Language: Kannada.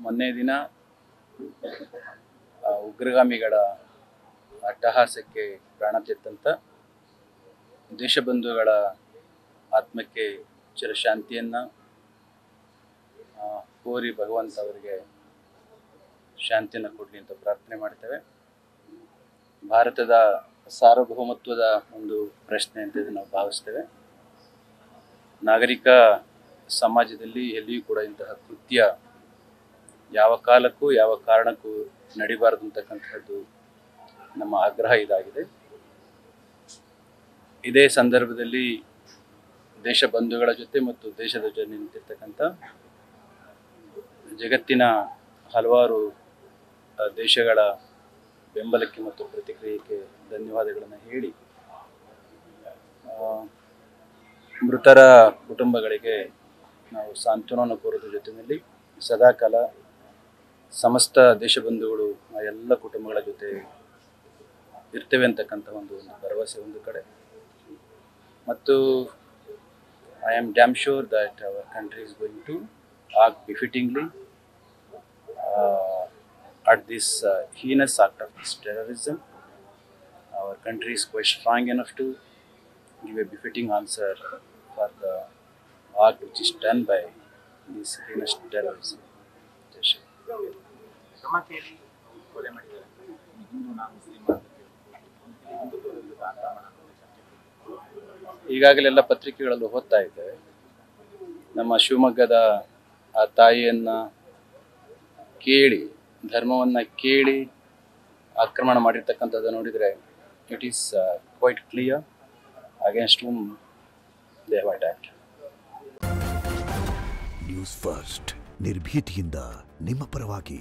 ಮೊನ್ನೆ ದಿನ ಉಗ್ರಗಾಮಿಗಳ ಅಟ್ಟಹಾಸಕ್ಕೆ ಪ್ರಾಣ ತೆತ್ತಂತ ದೇಶಬಂಧುಗಳ ಆತ್ಮಕ್ಕೆ ಚಿರಶಾಂತಿಯನ್ನು ಕೋರಿ ಭಗವಂತ ಅವರಿಗೆ ಶಾಂತಿಯನ್ನು ಕೊಡಲಿ ಅಂತ ಪ್ರಾರ್ಥನೆ ಮಾಡ್ತೇವೆ. ಭಾರತದ ಸಾರ್ವಭೌಮತ್ವದ ಒಂದು ಪ್ರಶ್ನೆ ಅಂತ ನಾವು ಭಾವಿಸ್ತೇವೆ. ನಾಗರಿಕ ಸಮಾಜದಲ್ಲಿ ಎಲ್ಲಿಯೂ ಕೂಡ ಇಂತಹ ಕೃತ್ಯ ಯಾವ ಕಾಲಕ್ಕೂ ಯಾವ ಕಾರಣಕ್ಕೂ ನಡಿಬಾರದು ಅಂತಕ್ಕಂಥದ್ದು ನಮ್ಮ ಆಗ್ರಹ ಇದಾಗಿದೆ. ಇದೇ ಸಂದರ್ಭದಲ್ಲಿ ದೇಶ ಬಂಧುಗಳ ಜೊತೆ ಮತ್ತು ದೇಶದ ಜೊತೆ ನಿಂತಿರ್ತಕ್ಕಂಥ ಜಗತ್ತಿನ ಹಲವಾರು ದೇಶಗಳ ಬೆಂಬಲಕ್ಕೆ ಮತ್ತು ಪ್ರತಿಕ್ರಿಯೆಗೆ ಧನ್ಯವಾದಗಳನ್ನು ಹೇಳಿ, ಮೃತರ ಕುಟುಂಬಗಳಿಗೆ ನಾವು ಸಾಂತ್ವನವನ್ನು ಕೋರೋದ್ರ ಜೊತೆಯಲ್ಲಿ ಸದಾಕಾಲ ಸಮಸ್ತ ದೇಶಬಂಧುಗಳು ಆ ಎಲ್ಲ ಕುಟುಂಬಗಳ ಜೊತೆ ಇರ್ತೇವೆ ಅಂತಕ್ಕಂಥ ಒಂದು ಭರವಸೆ ಒಂದು ಕಡೆ, ಮತ್ತು I am damn sure that our country is going to act befittingly at this heinous act of this terrorism. Our country is quite strong enough to give a befitting answer for the act which is done by this heinous terrorism. ಈಗಾಗಲೆಲ್ಲ ಪತ್ರಿಕೆಗಳಲ್ಲೂ ಓದ್ತಾ ಇದ್ದೇವೆ. ನಮ್ಮ ಶಿವಮೊಗ್ಗದ ಆ ತಾಯಿಯನ್ನು ಕೇಳಿ, ಧರ್ಮವನ್ನು ಕೇಳಿ ಆಕ್ರಮಣ ಮಾಡಿರ್ತಕ್ಕಂಥದ್ದು ನೋಡಿದರೆ it is quite clear against whom they have attacked. News first ನಿರ್ಭೀತಿಯಿಂದ ನಿಮ್ಮ ಪರವಾಗಿ.